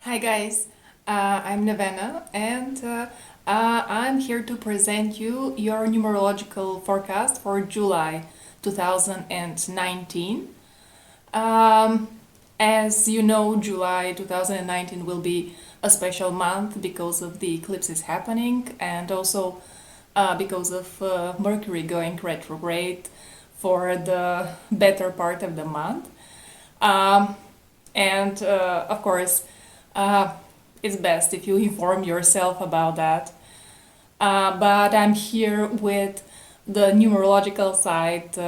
Hi guys, I'm Nevena and I'm here to present you your numerological forecast for July 2019. Um, as you know, July 2019 will be a special month because of the eclipses happening and also because of Mercury going retrograde for the better part of the month. Um, and of course, uh, it's best if you inform yourself about that. But I'm here with the numerological side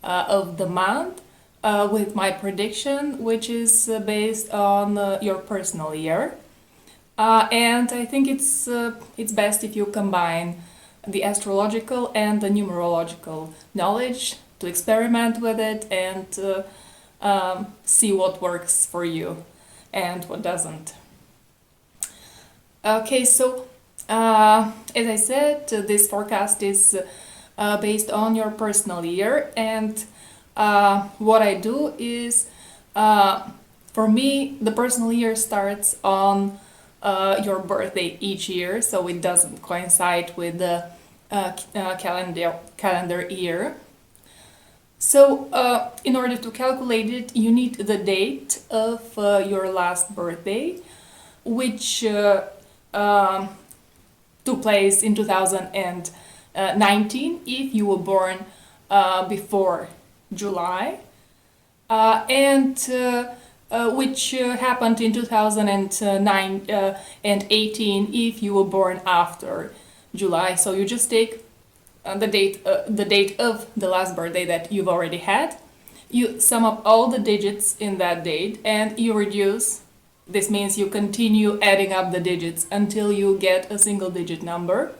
of the month with my prediction, which is based on your personal year. And I think it's best if you combine the astrological and the numerological knowledge to experiment with it and see what works for you and what doesn't. Okay, so as I said, this forecast is based on your personal year, and what I do is, for me, the personal year starts on your birthday each year, so it doesn't coincide with the calendar year. So, in order to calculate it, you need the date of your last birthday, which um, took place in 2019 if you were born before July, and which happened in 2009 and 18 if you were born after July. So you just take the date of the last birthday that you've already had. You sum up all the digits in that date and you reduce. This means you continue adding up the digits until you get a single digit number.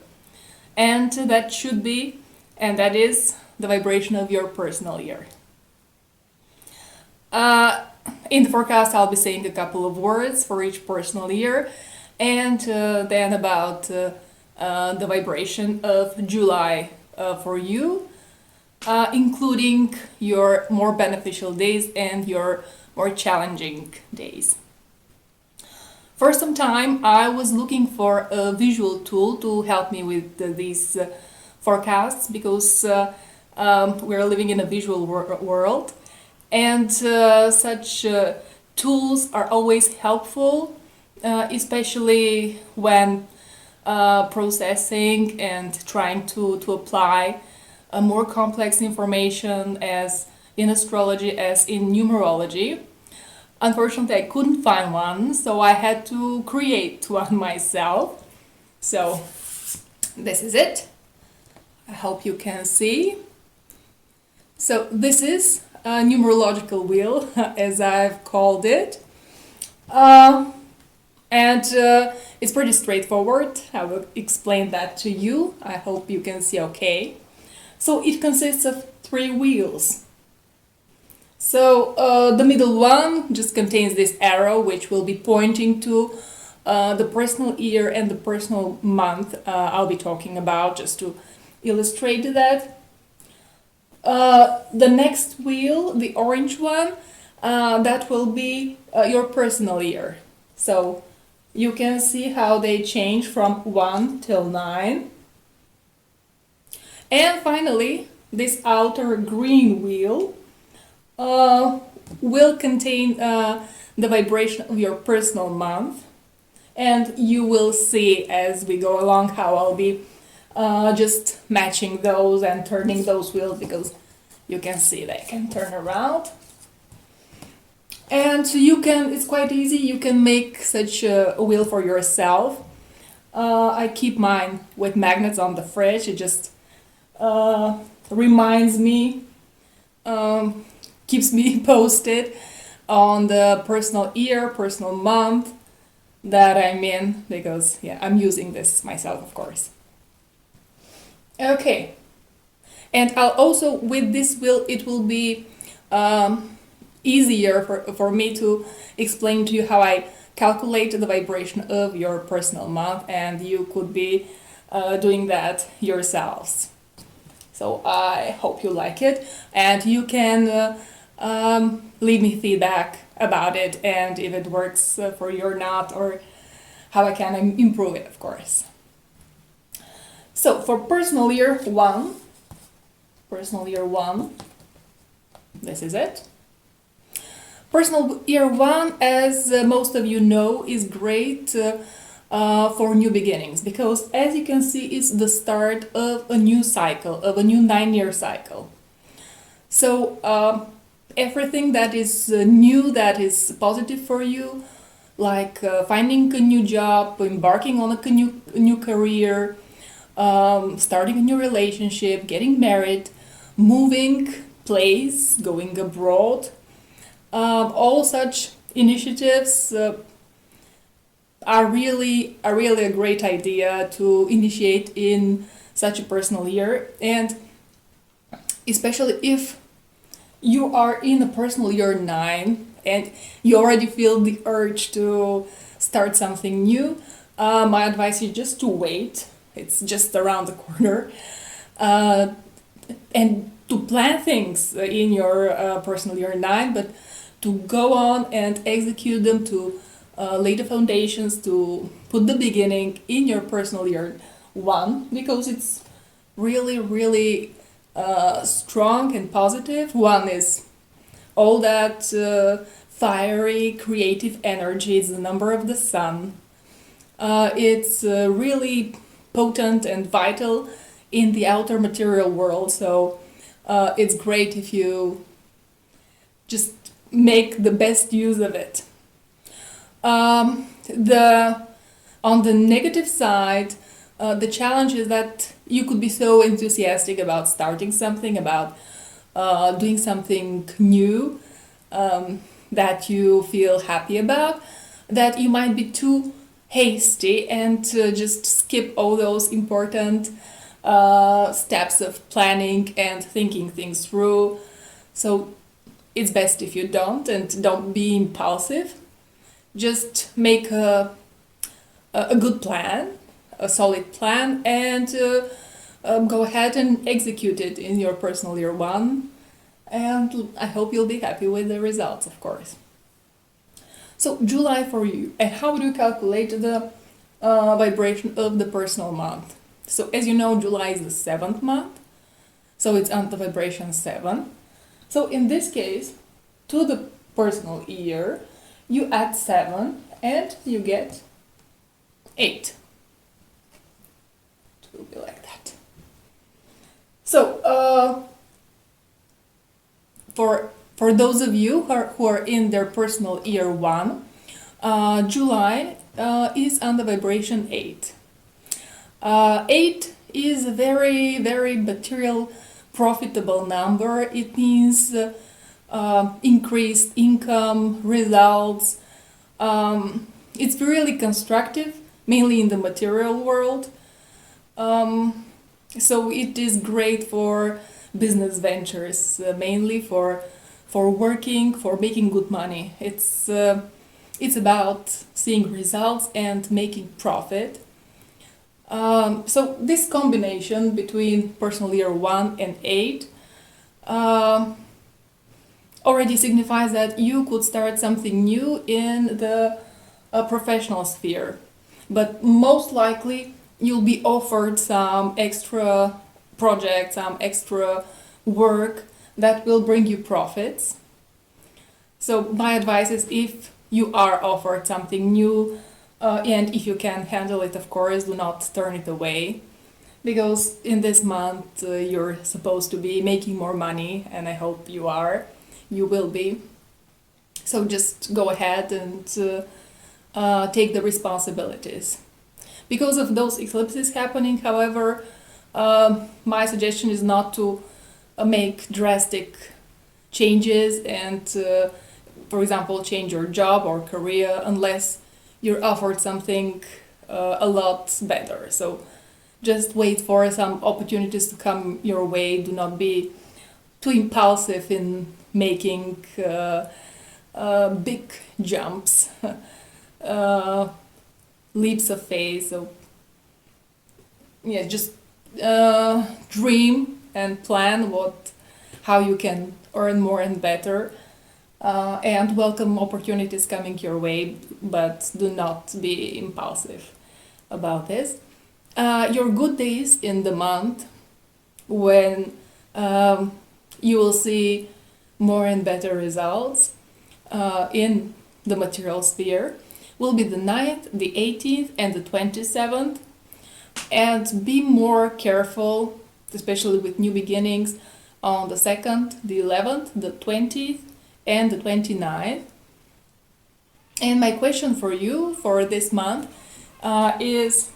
And that should be, and that is the vibration of your personal year. In the forecast, I'll be saying a couple of words for each personal year, and then about the vibration of July for you, including your more beneficial days and your more challenging days. For some time, I was looking for a visual tool to help me with these forecasts because we're living in a visual world, and such tools are always helpful, especially when processing and trying to apply a more complex information as in astrology as in numerology. Unfortunately, I couldn't find one, so I had to create one myself. So this is it. I hope you can see. So this is a numerological wheel, as I've called it. And it's pretty straightforward. I will explain that to you. I hope you can see okay. So it consists of 3 wheels. So the middle one just contains this arrow, which will be pointing to the personal year and the personal month I'll be talking about, just to illustrate that. The next wheel, the orange one, that will be your personal year. So you can see how they change from 1 till 9. And finally, this outer green wheel will contain the vibration of your personal month. And you will see as we go along how I'll be just matching those and turning those wheels, because you can see they can turn around. And you can, it's quite easy, you can make such a wheel for yourself. I keep mine with magnets on the fridge. It just reminds me, keeps me posted on the personal year, personal month that I'm in, because yeah, I'm using this myself, of course. Okay, and I'll also, with this wheel, it will be easier for me to explain to you how I calculate the vibration of your personal month, and you could be doing that yourselves. So I hope you like it, and you can leave me feedback about it and if it works for you or not, or how I can improve it, of course. So for personal year one, this is it. Personal year one, as most of you know, is great for new beginnings, because as you can see, it's the start of a new cycle, of a new 9-year cycle. So everything that is new, that is positive for you, like finding a new job, embarking on a new career, starting a new relationship, getting married, moving place, going abroad, all such initiatives are really a great idea to initiate in such a personal year, and especially if you are in a personal year 9 and you already feel the urge to start something new. My advice is just to wait. It's just around the corner, and to plan things in your personal year 9, but to go on and execute them, to lay the foundations, to put the beginning in your personal year 1, because it's really strong and positive. 1 is all that fiery, creative energy. It's the number of the sun. It's really potent and vital in the outer material world. So it's great if you just make the best use of it. On the negative side, the challenge is that you could be so enthusiastic about starting something, about doing something new that you feel happy about, that you might be too hasty and just skip all those important steps of planning and thinking things through. So it's best if you don't be impulsive. Just make a good plan, a solid plan, and go ahead and execute it in your personal year 1. And I hope you'll be happy with the results, of course. So July for you, and how do you calculate the vibration of the personal month? So as you know, July is the 7th month, so it's on the vibration 7. So in this case, to the personal year, you add 7 and you get 8. It will be like that. So for those of you who are in their personal year 1, July is on the vibration 8. 8 is a very material, profitable number. It means increased income, results. It's really constructive, mainly in the material world. So it is great for business ventures, mainly for working, for making good money. It's about seeing results and making profit. So this combination between personal year 1 and 8 already signifies that you could start something new in the professional sphere. But most likely you'll be offered some extra project, some extra work that will bring you profits. So my advice is, if you are offered something new, and if you can handle it, of course, do not turn it away, because in this month you're supposed to be making more money, and I hope you will be. So just go ahead and take the responsibilities. Because of those eclipses happening, however, my suggestion is not to make drastic changes and, for example, change your job or career unless you're offered something a lot better. So just wait for some opportunities to come your way. Do not be too impulsive in making big jumps, leaps of faith. So yeah, just dream and plan how you can earn more and better. and welcome opportunities coming your way, but do not be impulsive about this. Your good days in the month when you will see more and better results in the material sphere will be the 9th, the 18th, and the 27th. And be more careful, especially with new beginnings, on the 2nd, the 11th, the 20th, and the 29th. And my question for you for this month is,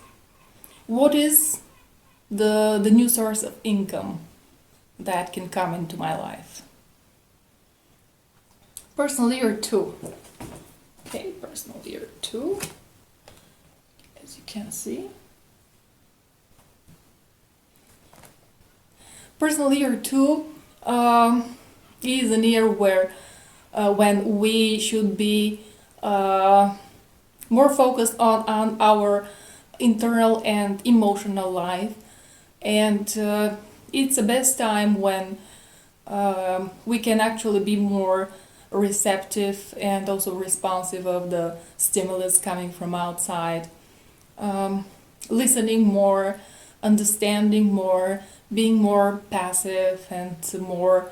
what is the new source of income that can come into my life? Personal year 2. Okay, personal year 2, as you can see. Personal year 2 is a year where when we should be more focused on our internal and emotional life, and it's the best time when we can actually be more receptive and also responsive of the stimulus coming from outside, listening more, understanding more, being more passive and more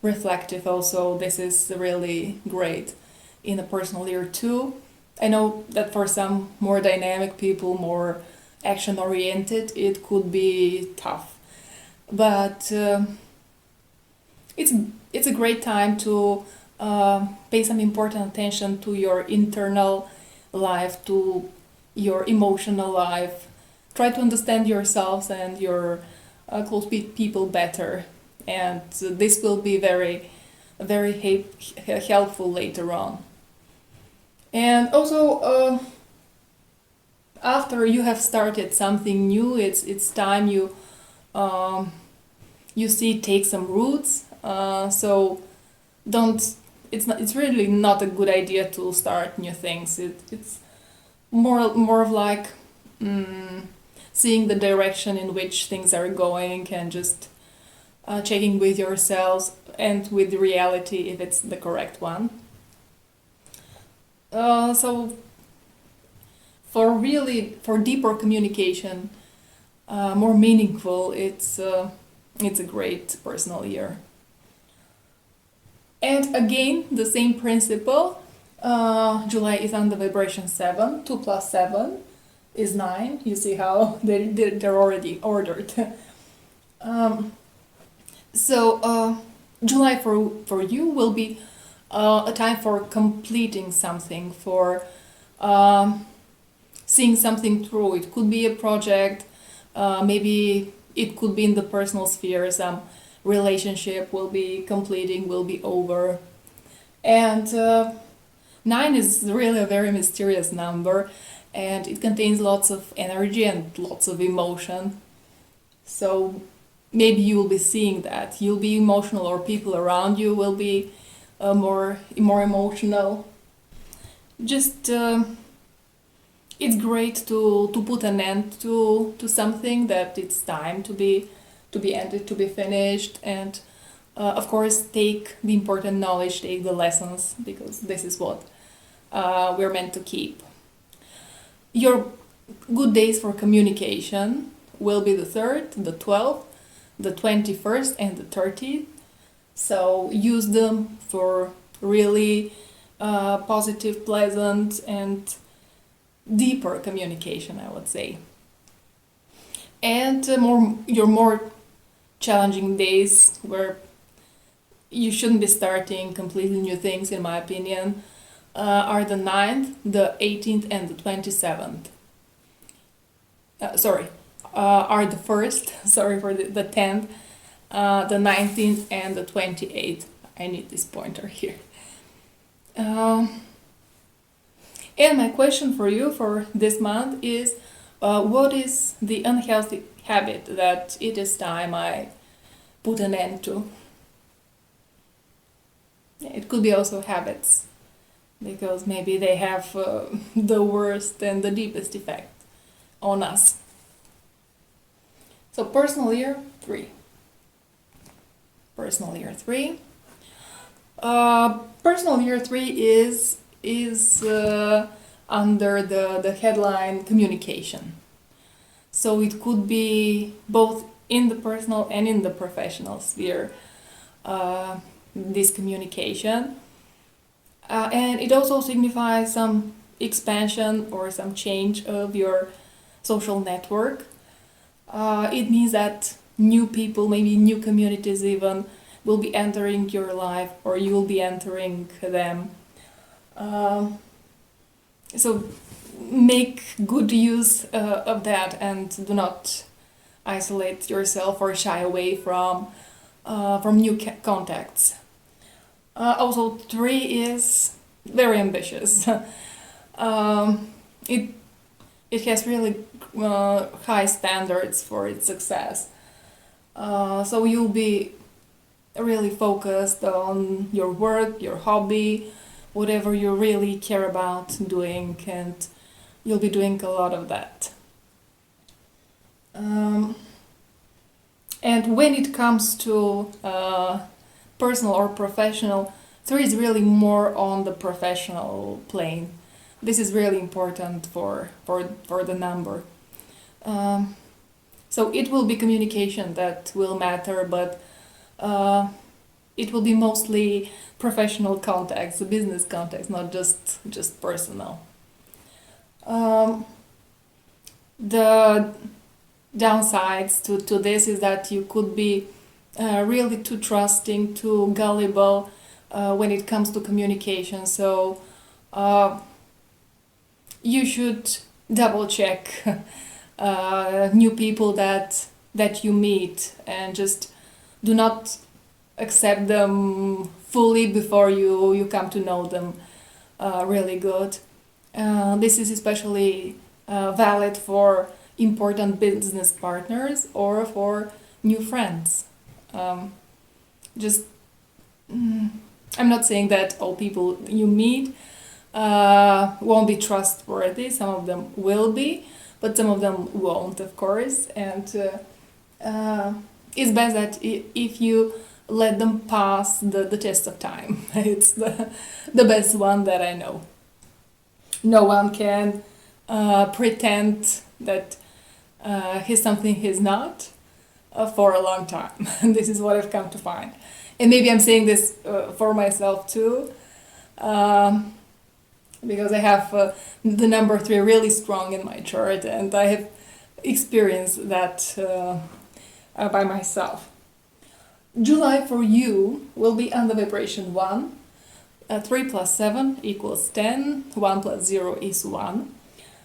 reflective also. This is really great in a personal year 2. I know that for some more dynamic people, more action oriented, it could be tough, but it's a great time to pay some important attention to your internal life, to your emotional life. Try to understand yourselves and your close people better, and this will be very helpful later on. And also, after you have started something new, it's time you see take some roots. So don't. It's really not a good idea to start new things. It's more of like seeing the direction in which things are going and just checking with yourselves and with the reality if it's the correct one. So for deeper communication, more meaningful, it's a great personal year. And again, the same principle. July is on the vibration 7. 2 plus 7 is 9. You see how they're already ordered. So July for you will be a time for completing something, for seeing something through. It could be a project, maybe it could be in the personal sphere, some relationship will be completing, will be over. And 9 is really a very mysterious number, and it contains lots of energy and lots of emotion. So maybe you will be seeing that. You'll be emotional, or people around you will be more emotional. Just it's great to put an end to something, that it's time to be ended, to be finished, and of course take the important knowledge, take the lessons, because this is what we're meant to keep. Your good days for communication will be the 3rd, the 12th, the 21st, and the 30th. So use them for really positive, pleasant, and deeper communication, I would say. And your more challenging days, where you shouldn't be starting completely new things, in my opinion, are the 9th, the 18th, and the 27th. Are the 1st, sorry for the 10th, the 19th, and the 28th. I need this pointer here. And my question for you for this month is, what is the unhealthy habit that it is time I put an end to? It could be also habits, because maybe they have the worst and the deepest effect on us. So personal year 3. Personal year 3. Personal year 3 is under the headline communication. So it could be both in the personal and in the professional sphere, this communication. And it also signifies some expansion or some change of your social network. It means that new people, maybe new communities even, will be entering your life or you will be entering them. So make good use of that and do not isolate yourself or shy away from new contacts. Also, 3 is very ambitious. It it has really high standards for its success. So you'll be really focused on your work, your hobby, whatever you really care about doing, and you'll be doing a lot of that. And when it comes to personal or professional, there is really more on the professional plane. This is really important for the number. So it will be communication that will matter, but it will be mostly professional contacts, business contacts, not just personal. The downsides to this is that you could be really too trusting, too gullible when it comes to communication. So you should double check new people that you meet, and just do not accept them fully before you come to know them really good. This is especially valid for important business partners or for new friends. Just I'm not saying that all people you meet won't be trustworthy. Some of them will be, but some of them won't, of course. And it's best that if you let them pass the test of time. It's the best one that I know. No one can pretend that he's something he's not for a long time. This is what I've come to find. And maybe I'm saying this for myself too, because I have the number 3 really strong in my chart, and I have experienced that by myself. July for you will be on the vibration 1. 3 plus 7 equals 10. 1 plus 0 is 1.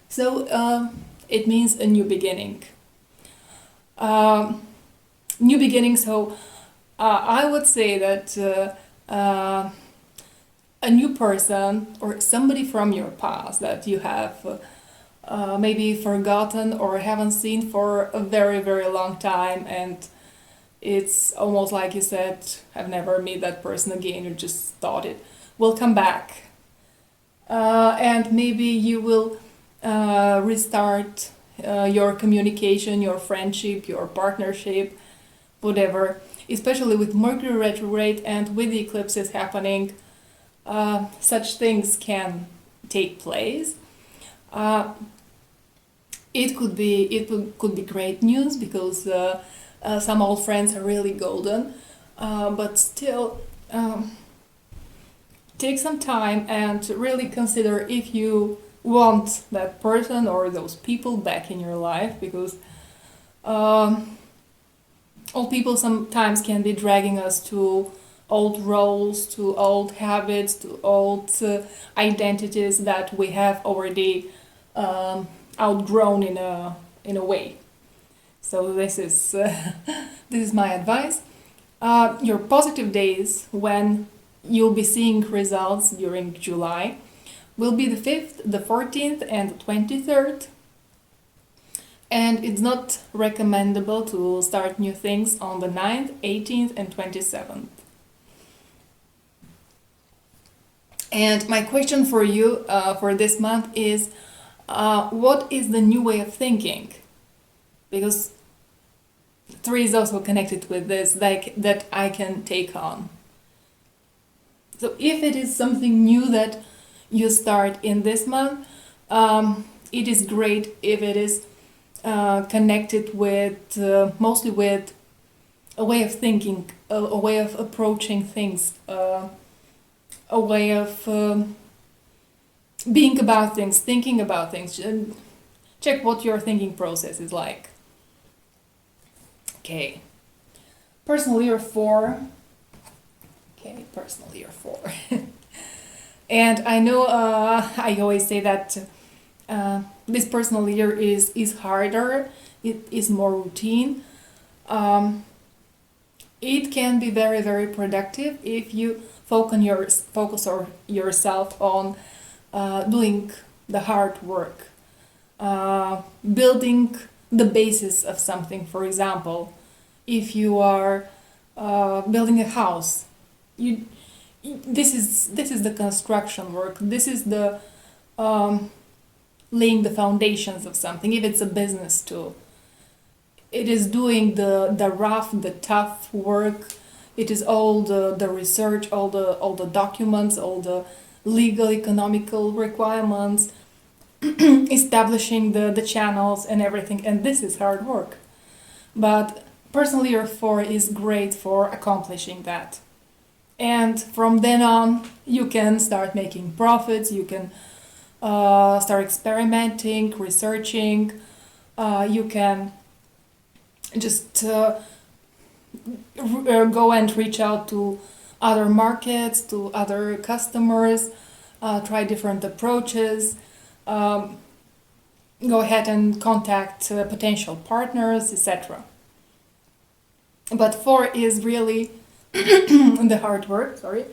So it means a new beginning. New beginning, so I would say that a new person or somebody from your past that you have maybe forgotten or haven't seen for a very, very long time, and it's almost like you said, I've never met that person again, you just thought it will come back. And maybe you will restart your communication, your friendship, your partnership, whatever, especially with Mercury retrograde and with the eclipses happening. Such things can take place. It could be great news because some old friends are really golden, but still take some time and really consider if you want that person or those people back in your life, because old people sometimes can be dragging us to old roles, to old habits, to old identities that we have already outgrown in a way. So this is this is my advice. Your positive days when you'll be seeing results during July will be the 5th, the 14th, and the 23rd. And it's not recommendable to start new things on the 9th, 18th, and 27th. And my question for you for this month is, what is the new way of thinking? Because 3 is also connected with this, like that I can take on. So if it is something new that you start in this month, it is great if it is connected with mostly with a way of thinking, a way of approaching things, a way of being about things, thinking about things. And check what your thinking process is like. Okay. Personal year 4. Okay, personal year 4. And I know I always say that this personal year is harder, it is more routine. It can be very, very productive if you focus yourself on doing the hard work, building the basis of something. For example, if you are building a house, you this is the construction work. This is the laying the foundations of something. If it's a business too, it is doing the rough, the tough work. It is all the research, all the documents, all the legal, economical requirements, establishing the channels and everything. And this is hard work. But personally, year 4 is great for accomplishing that. And from then on, you can start making profits. You can start experimenting, researching. You can just go and reach out to other markets, to other customers, try different approaches, go ahead and contact potential partners, etc. But 4 is really the hard work, sorry.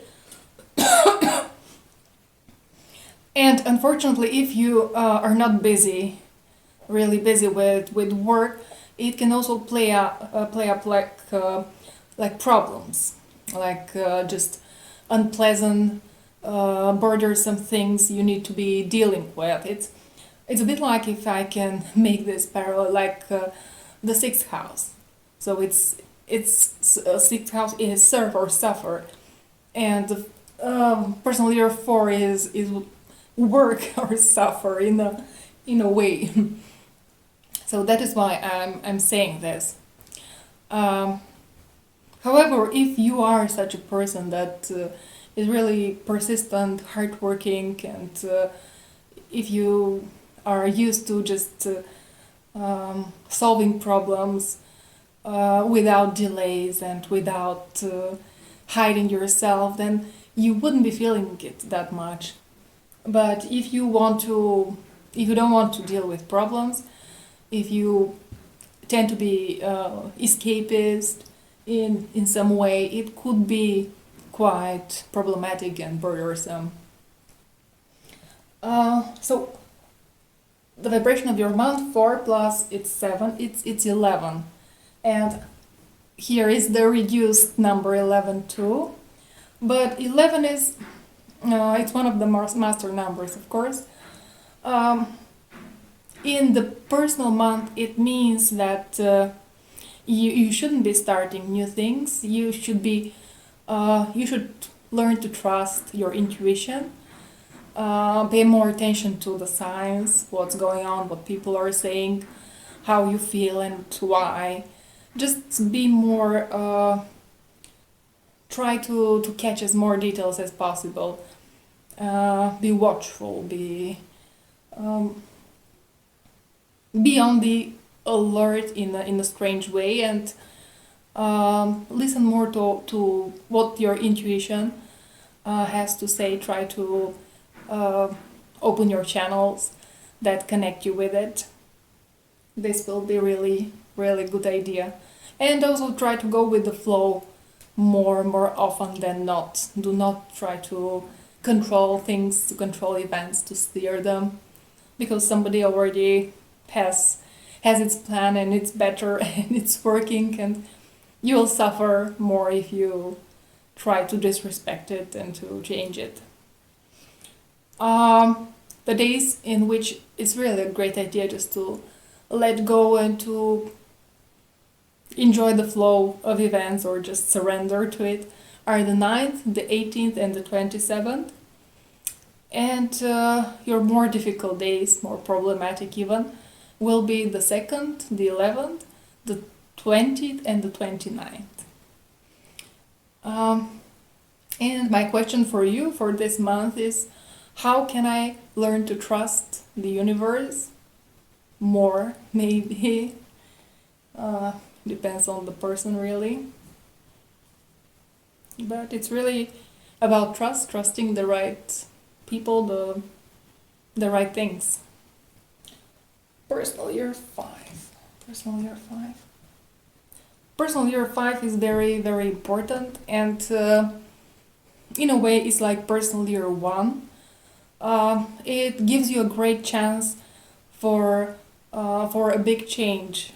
And unfortunately, if you are not busy, really busy with work, it can also play up like problems, like just unpleasant, burdensome things you need to be dealing with. It's a bit like, if I can make this parallel, like the sixth house. So it's sixth house is serve or suffer, and personal year 4 is work or suffer in a way. So that is why I'm saying this. However, if you are such a person that is really persistent, hardworking, and if you are used to just solving problems without delays and without hiding yourself, then you wouldn't be feeling it that much. But if you don't want to deal with problems, if you tend to be escapist in some way, it could be quite problematic and burdensome. So the vibration of your month, 4 plus it's 7, it's 11. And here is the reduced number 11 too. But 11 is, it's one of the master numbers, of course. In the personal month, it means that you shouldn't be starting new things. You should learn to trust your intuition. Pay more attention to the signs, what's going on, what people are saying, how you feel and why. Just be more, try to catch as more details as possible. Be watchful, be on the alert in a strange way, and listen more to what your intuition has to say. Try to open your channels that connect you with it. This will be really, really good idea. And also try to go with the flow more often than not. Do not try to control things, to control events, to steer them, because somebody already has its plan and it's better and it's working, and you will suffer more if you try to disrespect it and to change it. The days in which it's really a great idea just to let go and to enjoy the flow of events or just surrender to it are the 9th, the 18th, and the 27th. And your more difficult days, more problematic even, will be the 2nd, the 11th, the 20th, and the 29th. And my question for you for this month is, how can I learn to trust the universe more? Maybe. Depends on the person, really. But it's really about trusting the right people, the right things. Personal year 5. Personal year 5. Personal year 5 is very, very important, and in a way it's like personal year 1. It gives you a great chance for a big change,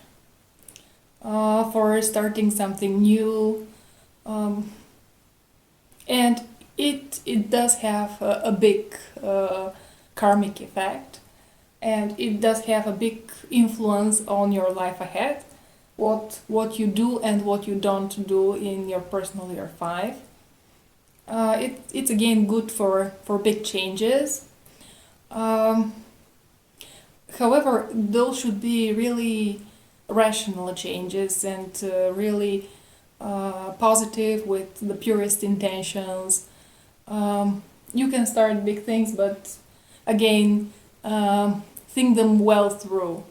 for starting something new, and it does have a big karmic effect, and it does have a big influence on your life ahead, what you do and what you don't do in your personal year 5. It's again good for big changes. However, those should be really rational changes and really positive with the purest intentions. You can start big things, but again, think them well through.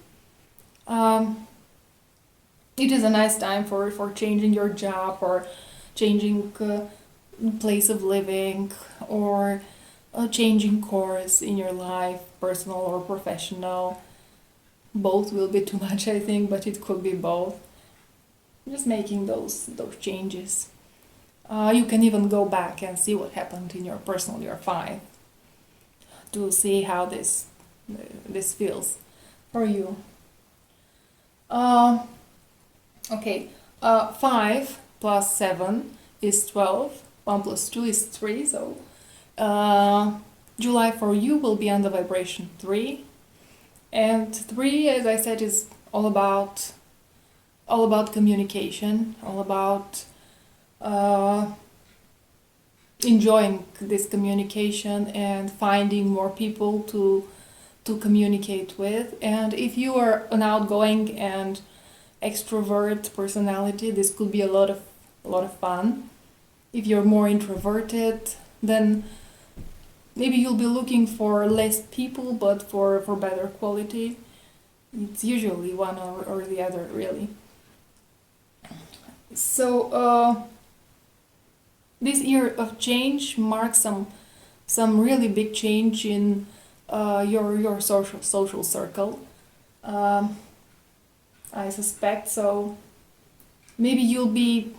It is a nice time for changing your job, or changing place of living, or changing course in your life, personal or professional. Both will be too much, I think, but it could be both. Just making those changes. You can even go back and see what happened in your personal year 5 to see how this feels for you. Okay, 5 plus 7 is 12. 1 plus 2 is 3, so July for you will be on the vibration 3. And 3, as I said, is all about communication, all about enjoying this communication and finding more people to communicate with. And if you are an outgoing and extrovert personality, this could be a lot of fun. If you're more introverted, then maybe you'll be looking for less people, but for better quality. It's usually one or the other, really. So this year of change marks some really big change in your social circle. I suspect so. Maybe you'll be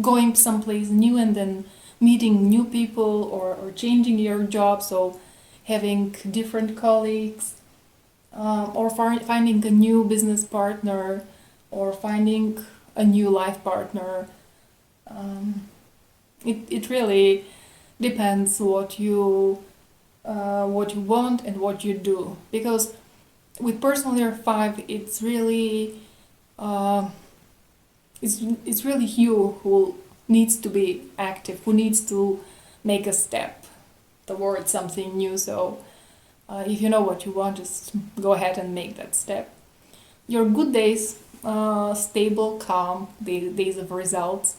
going someplace new and then meeting new people, or changing your job, so having different colleagues, or finding a new business partner, or finding a new life partner. It really depends what you want and what you do, because with personal year 5 it's really it's really you who needs to be active, who needs to make a step towards something new. So if you know what you want, just go ahead and make that step. Your good days, stable, calm days of results,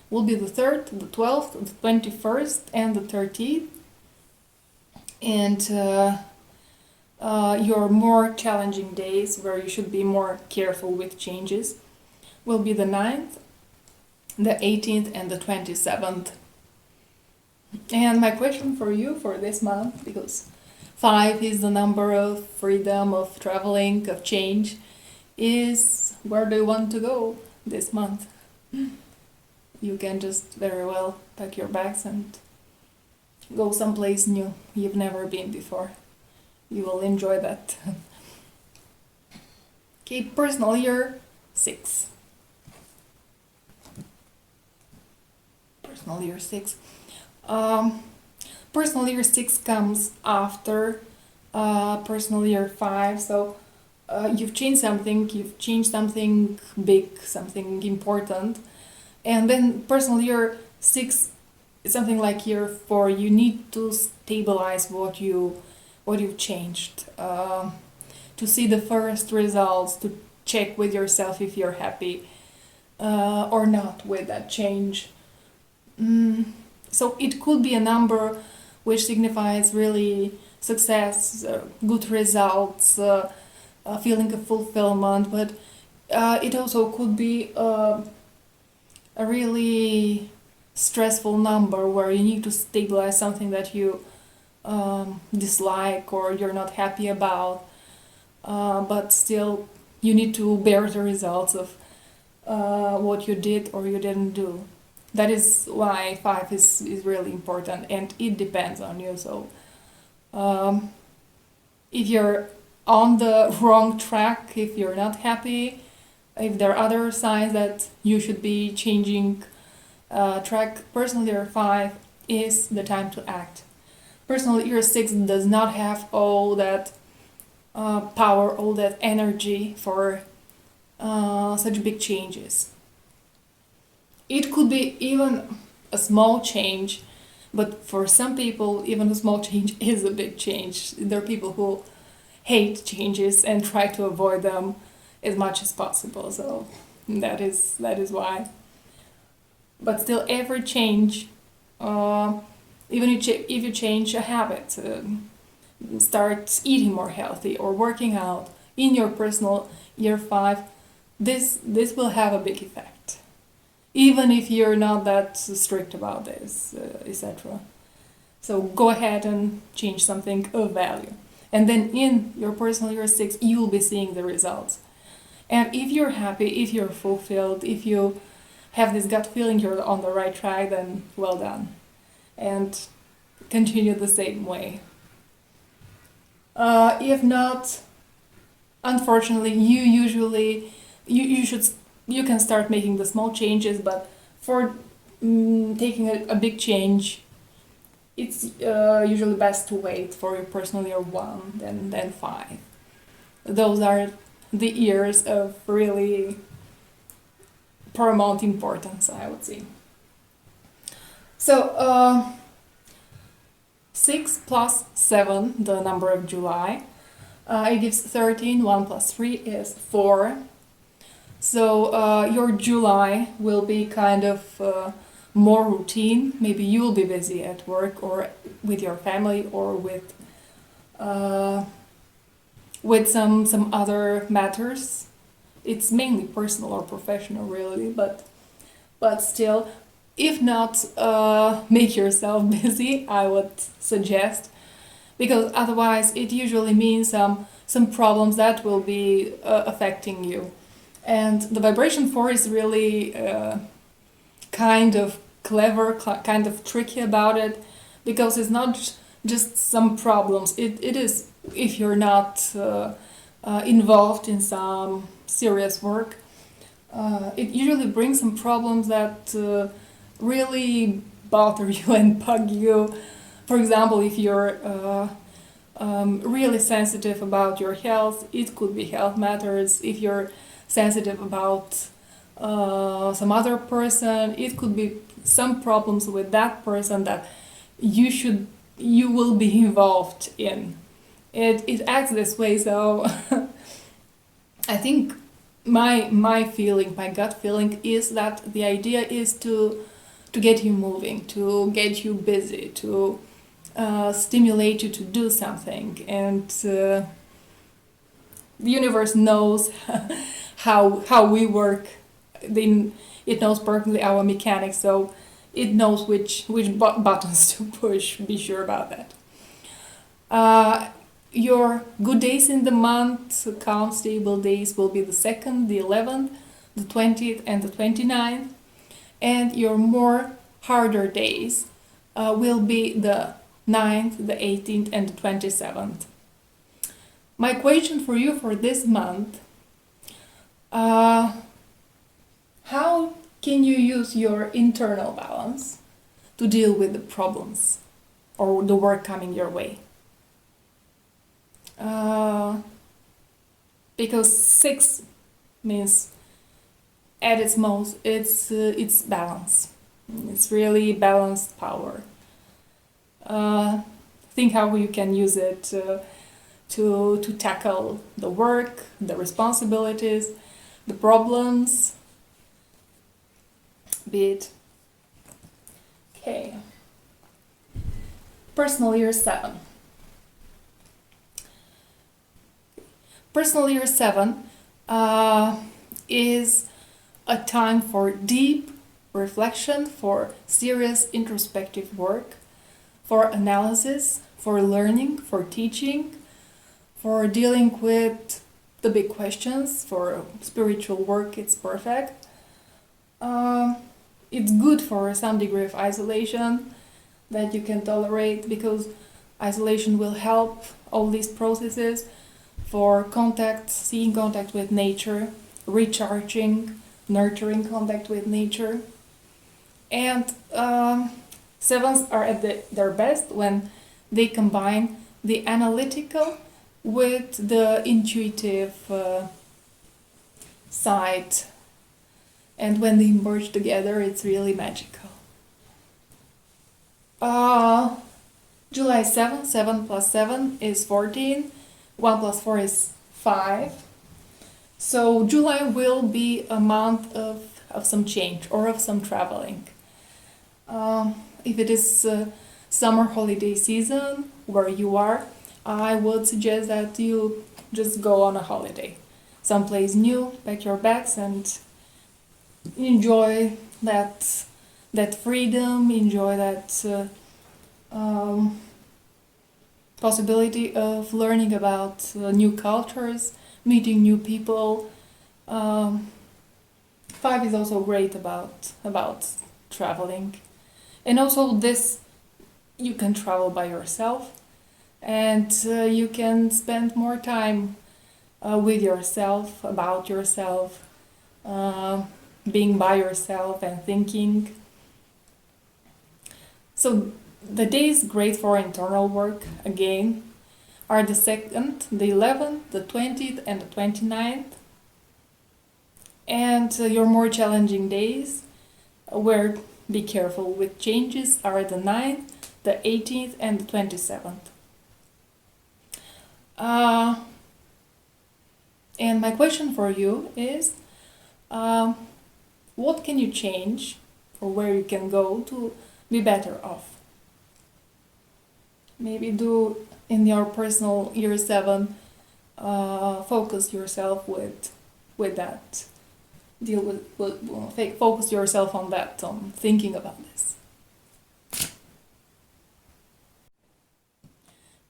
will be the 3rd, the 12th, the 21st, and the 30th. And your more challenging days, where you should be more careful with changes, will be the 9th, the 18th, and the 27th. And my question for you for this month, because 5 is the number of freedom, of traveling, of change, is, where do you want to go this month? You can just very well pack your bags and go someplace new you've never been before. You will enjoy that. Okay, personal year 6. Personal year 6. Personal year 6 comes after personal year 5, so you've changed something big, something important, and then personal year 6 it's something like year 4. You need to stabilize what you've changed, to see the first results, to check with yourself if you're happy or not with that change. Mm, so it could be a number which signifies really success, good results, a feeling of fulfillment, but it also could be a really stressful number where you need to stabilize something that you dislike or you're not happy about, but still you need to bear the results of what you did or you didn't do. That is why 5 is really important, and it depends on you. So um, if you're on the wrong track, if you're not happy, if there are other signs that you should be changing track, personal year 5 is the time to act. Personal year 6 does not have all that power, all that energy for such big changes. It could be even a small change, but for some people, even a small change is a big change. There are people who hate changes and try to avoid them as much as possible. So that is why. But still, every change, even if you change a habit, start eating more healthy or working out in your personal year 5, this will have a big effect, even if you're not that strict about this, etc. So go ahead and change something of value, and then in your personal year 6 you will be seeing the results. And if you're happy, if you're fulfilled, if you have this gut feeling you're on the right track, then well done, and continue the same way. If not, unfortunately, you should you can start making the small changes, but for taking a big change, it's usually best to wait for your personal year 1 than 5. Those are the years of really paramount importance, I would say. So 6 plus 7, the number of July, it gives 13. 1 plus 3 is 4. So your July will be kind of more routine. Maybe you will be busy at work or with your family or with some other matters. It's mainly personal or professional, really, but still, if not, make yourself busy, I would suggest, because otherwise it usually means some problems that will be affecting you. And the vibration 4 is really kind of clever, kind of tricky about it, because it's not just some problems. It is, if you're not involved in some serious work, it usually brings some problems that really bother you and bug you. For example, if you're really sensitive about your health, it could be health matters. If you're sensitive about some other person, it could be some problems with that person that you will be involved in. It acts this way, so I think my feeling, my gut feeling is that the idea is to get you moving, to get you busy, to stimulate you to do something, and the universe knows how we work. It knows perfectly our mechanics, so it knows which buttons to push. Be sure about that. Your good days in the month, calm, stable days, will be the 2nd, the 11th, the 20th, and the 29th. And your more harder days will be the 9th, the 18th, and the 27th. My question for you for this month: how can you use your internal balance to deal with the problems or the work coming your way? Because 6 means, at its most, it's balance. It's really balanced power. Think how you can use it to tackle the work, the responsibilities, the problems. Be it. Okay. Personal year 7. Personal year 7 is a time for deep reflection, for serious introspective work, for analysis, for learning, for teaching, for dealing with the big questions, for spiritual work. It's perfect. It's good for some degree of isolation that you can tolerate, because isolation will help all these processes, for contact, seeing contact with nature, recharging, nurturing contact with nature. And sevens are at their best when they combine the analytical with the intuitive side. And when they merge together, it's really magical. July 7, 7 plus 7 is 14, 1 plus 4 is 5. So July will be a month of some change or of some traveling. If it is summer holiday season where you are, I would suggest that you just go on a holiday. Someplace new, pack your bags and enjoy that freedom, enjoy that possibility of learning about new cultures, meeting new people. 5 is also great about traveling, and also this you can travel by yourself, and you can spend more time with yourself, about yourself, being by yourself and thinking. So the days great for internal work again are the 2nd, the 11th, the 20th and the 29th. And your more challenging days, where be careful with changes, are the 9th, the 18th and the 27th. And my question for you is, what can you change, or where you can go to be better off? Maybe do in your personal year 7, focus yourself with that. Deal with focus yourself on that, on thinking about this.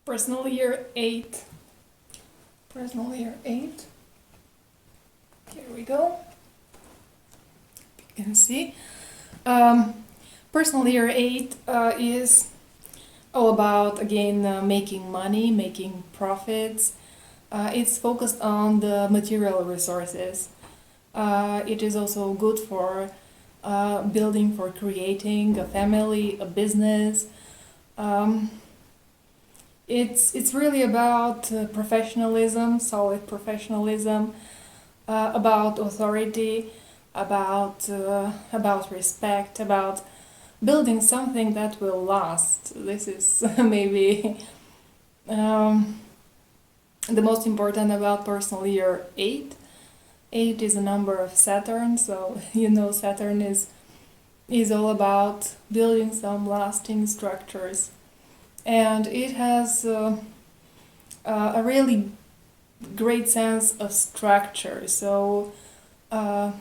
Personal year 8. Personal year 8. Here we go. You can see. Personal year 8 is all about, again, making money, making profits. It's focused on the material resources. It is also good for building, for creating a family, a business. It's really about professionalism, solid professionalism, about authority, about respect, about building something that will last. This is maybe the most important about personal year 8. 8 is a number of Saturn, so Saturn is all about building some lasting structures, and it has a really great sense of structure. So I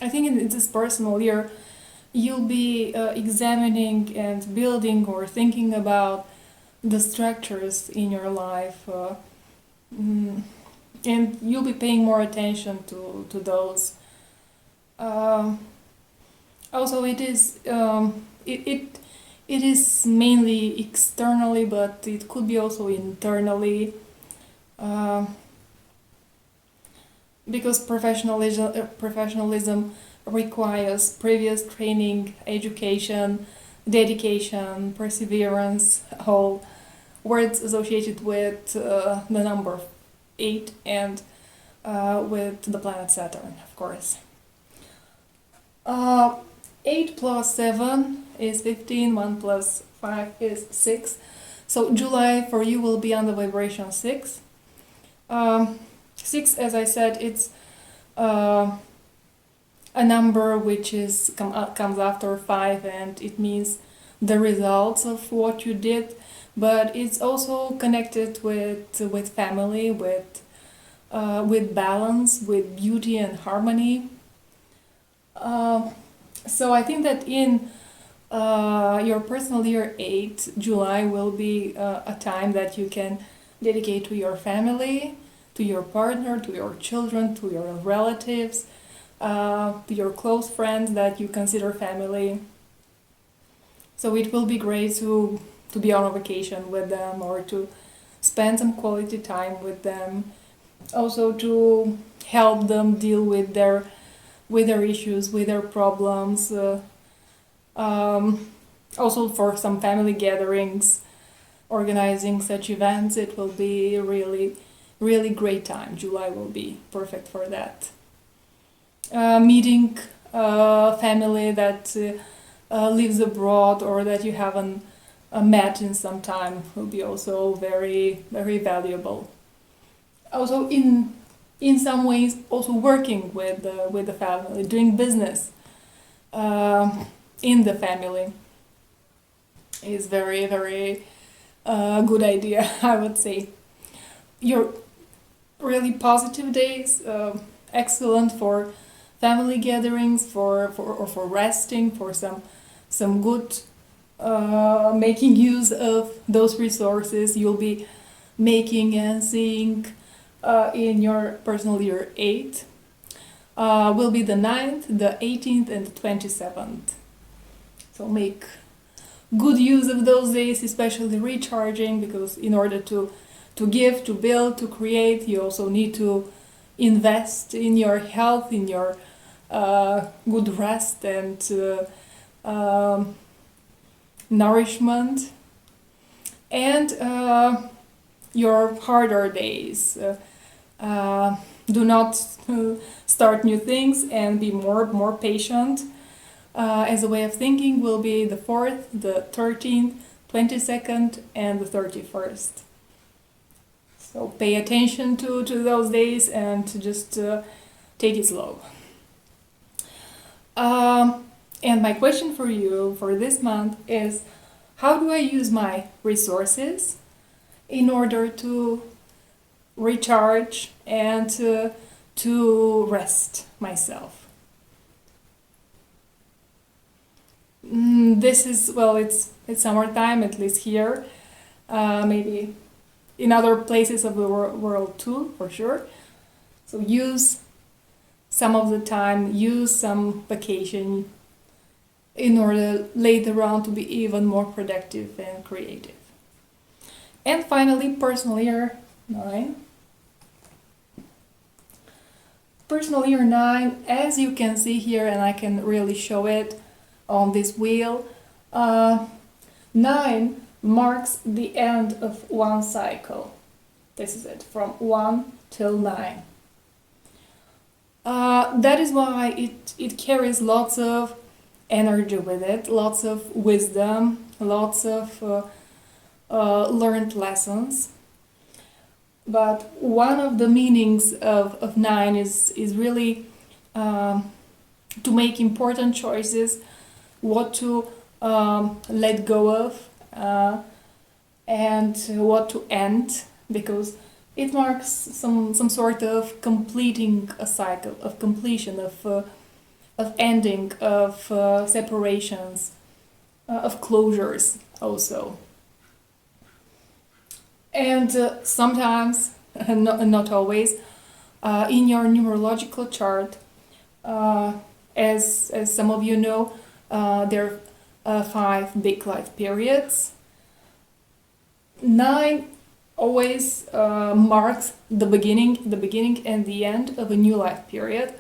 think in this personal year you'll be examining and building or thinking about the structures in your life, and you'll be paying more attention to those. Also, it is mainly externally, but it could be also internally, because professionalism requires previous training, education, dedication, perseverance, whole words associated with the number 8 and with the planet Saturn, of course. 8 plus 7 is 15, 1 plus 5 is 6. So July for you will be on the vibration 6. 6, as I said, it's a number which comes after 5, and it means the results of what you did, but it's also connected with family, with balance, with beauty and harmony. So I think that in your personal year 8, July will be a time that you can dedicate to your family, to your partner, to your children, to your relatives, to your close friends that you consider family. So it will be great to be on a vacation with them, or to spend some quality time with them. Also to help them deal with their issues, with their problems. Also for some family gatherings, organizing such events, it will be a really great time. July will be perfect for that. Meeting family that lives abroad, or that you haven't met in some time, will be also very valuable. Also in some ways, also working with the family, doing business in the family is very good idea, I would say. Your really positive days, excellent for family gatherings, for resting, for some good making use of those resources you'll be making and seeing in your personal year 8. Will be the 9th, the 18th, and the 27th. So make good use of those days, especially recharging, because in order to give, to build, to create, you also need to invest in your health, in your good rest and nourishment. And your harder days. Do not start new things, and be more patient. As a way of thinking will be the 4th, the 13th, 22nd, and the 31st. So pay attention to those days, and to just take it slow. And my question for you for this month is, how do I use my resources in order to recharge and to rest myself? This is, well, it's summertime, at least here. Maybe in other places of the world too, for sure. So use some of the time, use some vacation in order later on to be even more productive and creative. And finally, personal year 9. Personal year 9, as you can see here, and I can really show it on this wheel, 9 marks the end of one cycle. This is it, from 1 till 9. That is why it carries lots of energy with it, lots of wisdom, lots of learned lessons. But one of the meanings of 9 is really to make important choices, what to let go of, and what to end, because it marks some sort of completing a cycle, of completion, of ending, of separations, of closures also. And sometimes, not always, in your numerological chart, as some of you know, there are 5 big life periods. 9 always marks the beginning and the end of a new life period.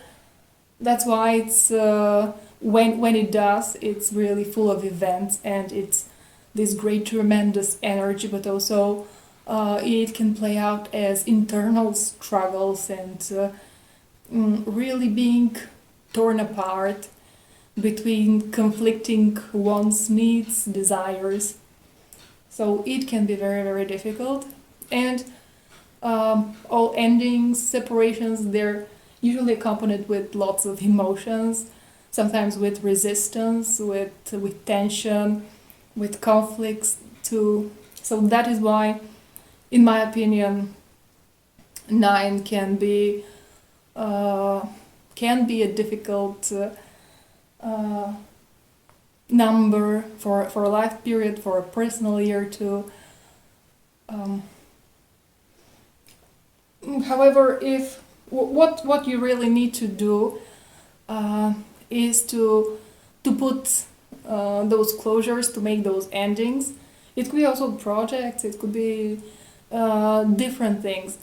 That's why it's when it does, it's really full of events, and it's this great tremendous energy, but also it can play out as internal struggles and really being torn apart, between conflicting wants, needs, desires. So it can be very, very difficult. And all endings, separations, they're usually accompanied with lots of emotions, sometimes with resistance, with tension, with conflicts too. So that is why, in my opinion, 9 can be a difficult number for a life period, for a personal year too. However, if what you really need to do is to put those closures, to make those endings. It could be also projects. It could be different things.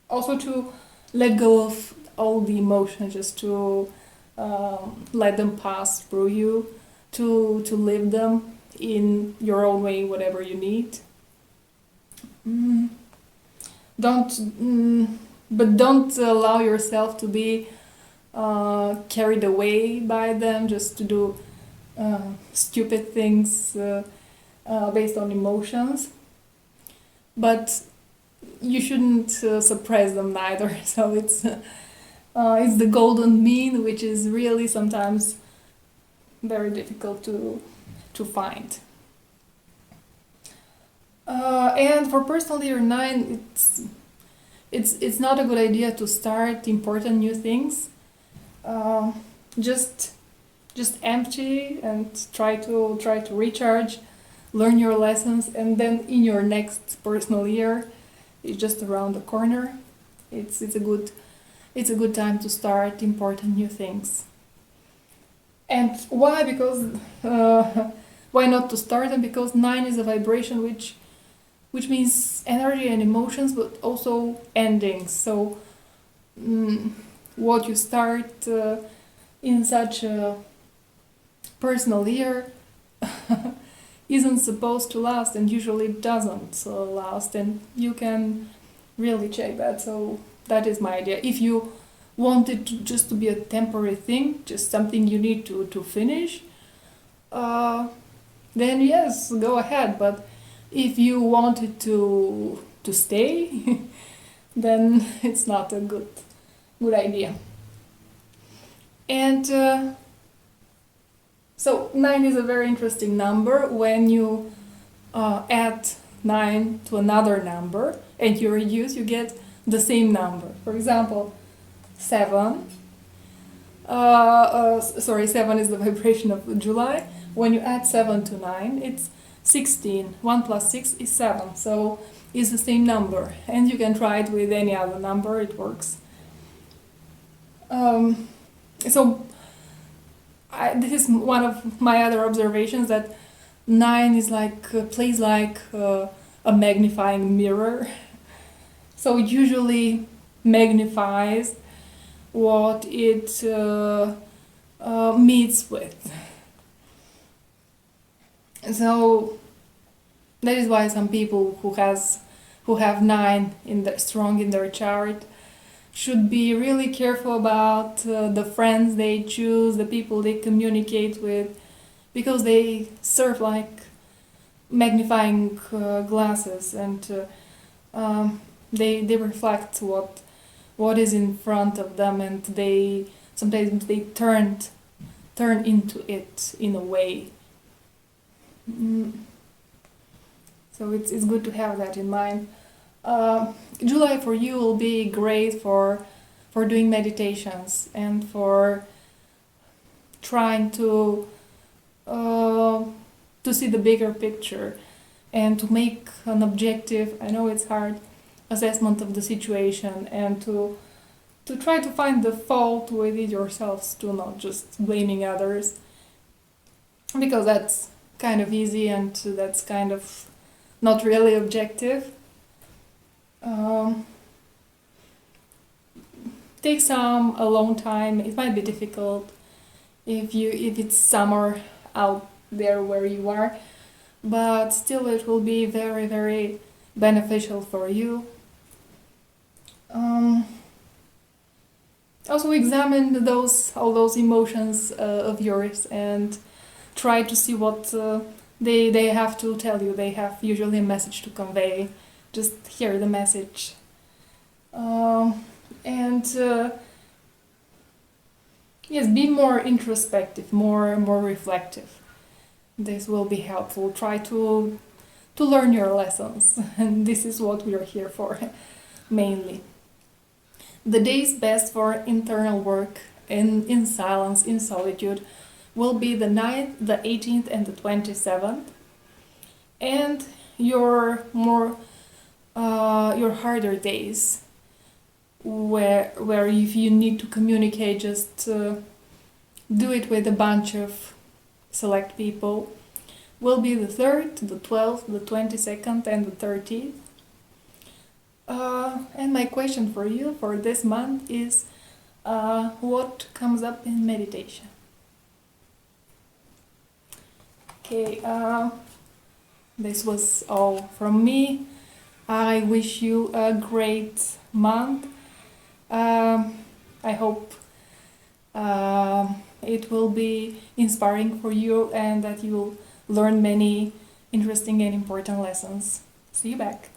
Also to let go of all the emotions, just to let them pass through you, to live them in your own way, whatever you need. Mm. Don't, but don't allow yourself to be carried away by them, just to do stupid things based on emotions. But you shouldn't suppress them neither. So it's the golden mean, which is really sometimes very difficult to find. And for personal year 9, it's not a good idea to start important new things. Uh, just empty and try to recharge, learn your lessons, and then in your next personal year, it's just around the corner. It's a good time to start important new things. And why? Because why not to start them? Because 9 is a vibration which means energy and emotions, but also endings. So what you start in such a personal year isn't supposed to last, and usually doesn't last, and you can really check that. So that is my idea. If you want it just to be a temporary thing, just something you need to finish, then yes, go ahead. But if you want it to stay, then it's not a good idea. And so 9 is a very interesting number. When you add 9 to another number and you reduce, you get the same number. For example, 7. 7 is the vibration of July. When you add 7 to 9, it's 16. 1 plus 6 is 7. So it's the same number. And you can try it with any other number, it works. So this is one of my other observations, that 9 is plays like a magnifying mirror. So it usually magnifies what it meets with. So that is why some people who have 9 strong in their chart should be really careful about the friends they choose, the people they communicate with, because they serve like magnifying glasses, and they reflect what is in front of them, and they sometimes they turn into it in a way. So it's good to have that in mind. July for you will be great for doing meditations and for trying to see the bigger picture and to make an objective, I know it's hard, assessment of the situation, and to try to find the fault with it yourselves too, not just blaming others, because that's kind of easy and that's kind of not really objective. Take some alone time. It might be difficult if it's summer out there where you are, but still it will be very, very beneficial for you. also examine all those emotions of yours and try to see what they have to tell you. They have usually a message to convey. Just hear the message. And yes, be more introspective, more reflective. This will be helpful. Try to learn your lessons, and this is what we are here for, mainly. The days best for internal work in silence, in solitude, will be the 9th, the 18th, and the 27th. And your your harder days, where if you need to communicate, just do it with a bunch of select people, will be the 3rd, the 12th, the 22nd, and the 30th. And my question for you for this month is, what comes up in meditation? Okay, this was all from me. I wish you a great month. I hope it will be inspiring for you and that you will learn many interesting and important lessons. See you back.